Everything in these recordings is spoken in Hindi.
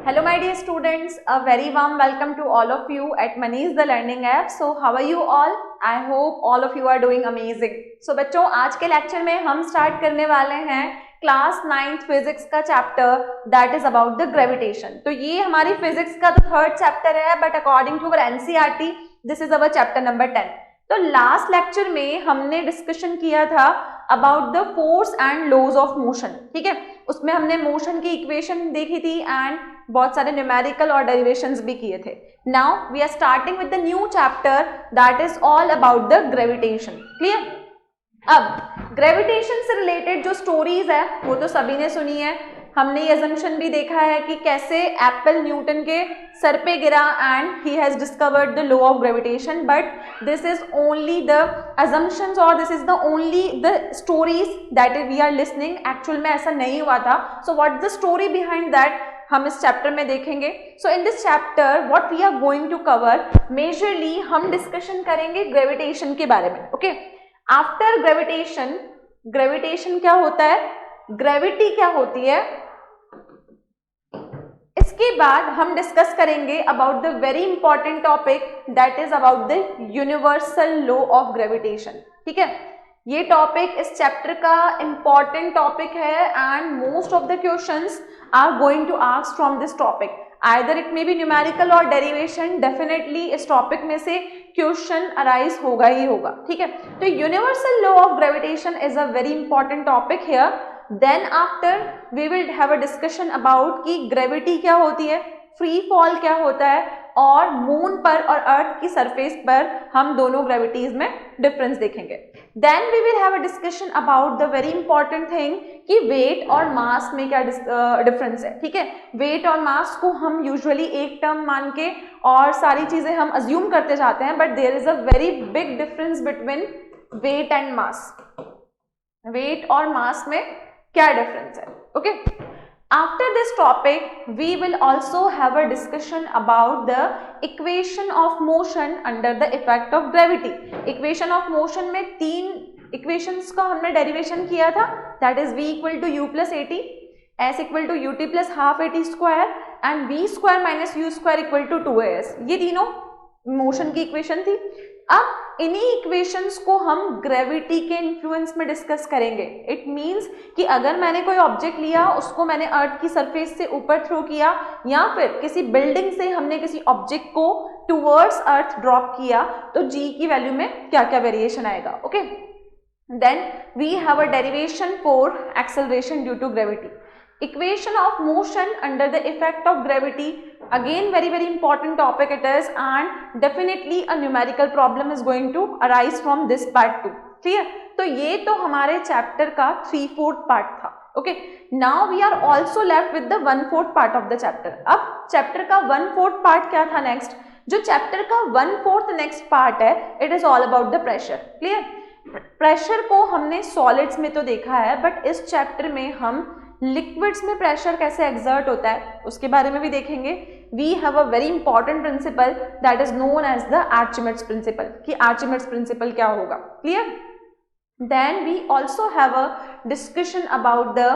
Hello my dear students, a very warm welcome to all of you at Manish the Learning app. So how are you all? I hope all of you are doing amazing. So बच्चों आज के लेक्चर में हम स्टार्ट करने वाले हैं क्लास 9th फिजिक्स का chapter that is about the gravitation. तो ये हमारी फिजिक्स का तो थर्ड चैप्टर है but according to our NCERT this is our chapter number 10. तो लास्ट लेक्चर में हमने डिस्कशन किया था about the force and laws of motion. ठीक है, उसमें हमने मोशन की इक्वेशन देखी थी एंड बहुत सारे न्यूमेरिकल और डेरिवेशंस भी किए थे. Now we are starting with the new chapter that is all about the gravitation. Clear? अब ग्रेविटेशन से रिलेटेड जो स्टोरीज है वो तो सभी ने सुनी है. हमने ये अजम्पशन भी देखा है कि कैसे एप्पल न्यूटन के सर पे गिरा and he has discovered the law of gravitation. But this is only the assumptions और this is the only the stories that we are listening. Actual में ऐसा नहीं हुआ था. So what the story behind that हम इस चैप्टर में देखेंगे. So in this chapter what we are going to cover majorly हम डिस्कशन करेंगे ग्रेविटेशन के बारे में. ओके, आफ्टर ग्रेविटेशन, ग्रेविटेशन क्या होता है, ग्रेविटी क्या होती है, इसके बाद हम डिस्कस करेंगे about the very important topic that is about the universal law of gravitation. ठीक है, ये टॉपिक इस चैप्टर का इंपॉर्टेंट टॉपिक है and most of the questions are going to ask from this topic. Either it may be numerical or derivation. Definitely इस टॉपिक में से क्वेश्चन अराइज होगा ही होगा. ठीक है, तो universal law of gravitation is a very important topic here. Then after we will have a discussion about कि ग्रेविटी क्या होती है, फ्री फॉल क्या होता है और मून पर और अर्थ की सरफेस पर हम दोनों ग्रेविटीज में डिफरेंस देखेंगे. Then we will have a discussion about the very important thing कि वेट और मास में क्या डिफरेंस है. ठीक है, वेट और मास को हम यूजुअली एक टर्म मान के और सारी चीजें हम अज्यूम करते जाते हैं but there is a very big difference between weight and mass. Weight और मास में क्या डिफरेंस है. Okay, after this topic we will also have a discussion about the equation of motion under the effect of gravity. equation of motion में तीन equations का हमने derivation किया था that is v equal to u plus at, s equal to ut plus half at square and v square minus u square equal to 2as. ये तीनों मोशन की इक्वेशन थी. अब इन्हीं इक्वेशंस को हम ग्रेविटी के इन्फ्लुएंस में डिस्कस करेंगे. इट मींस कि अगर मैंने कोई ऑब्जेक्ट लिया, उसको मैंने अर्थ की सरफेस से ऊपर थ्रो किया या फिर किसी बिल्डिंग से हमने किसी ऑब्जेक्ट को टुवर्ड्स अर्थ ड्रॉप किया तो जी की वैल्यू में क्या क्या वेरिएशन आएगा. Okay, then we have a derivation for acceleration due to gravity. equation of motion under the effect of gravity, again very important topic it is and definitely a numerical problem is going to arise from this part too. clear? तो ये तो हमारे चैप्टर का 3/4 पार्ट था. Okay, now we are also left with the 1/4 part of the chapter. अब चैप्टर का 1/4 पार्ट क्या था नेक्स्ट, जो चैप्टर का 1/4 नेक्स्ट पार्ट है it is all about the pressure. Clear? Pressure को हमने सॉलिड्स में तो देखा है बट इस चैप्टर में हम लिक्विड्स में प्रेशर कैसे एक्सर्ट होता है उसके बारे में भी देखेंगे. We have a very important principle that is known as the Archimedes principle कि आर्चिमेड्स प्रिंसिपल क्या होगा. Clear? Then we also have a discussion about the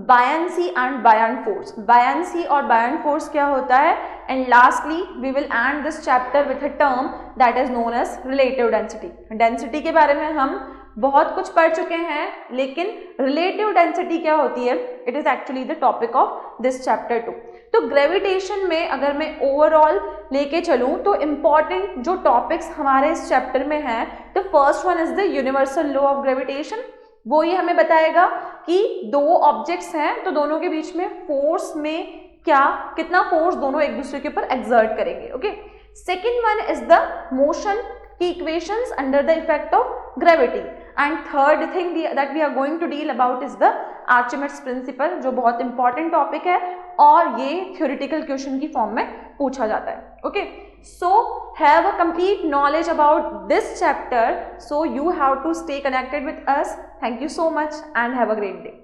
buoyancy and buoyant force. Buoyancy और बायन फोर्स क्या होता है and lastly we will end this chapter with a term that is known as relative density. Density के बारे में हम बहुत कुछ पढ़ चुके हैं लेकिन रिलेटिव डेंसिटी क्या होती है it is actually the topic of this chapter 2. तो ग्रेविटेशन में अगर मैं ओवरऑल लेके चलूं तो इम्पॉर्टेंट जो टॉपिक्स हमारे इस चैप्टर में हैं, the first one is the universal law of gravitation. वो ये हमें बताएगा कि दो ऑब्जेक्ट्स हैं तो दोनों के बीच में फोर्स में कितना फोर्स दोनों एक दूसरे के ऊपर एक्सर्ट करेंगे. Okay, second one is the motion की equations under the effect of gravity and third thing that we are going to deal about is the Archimedes principle जो बहुत इंपॉर्टेंट टॉपिक है और ये थ्योरेटिकल क्वेश्चन की फॉर्म में पूछा जाता है. Okay, so have a complete knowledge about this chapter, so you have to stay connected with us. Thank you so much and have a great day.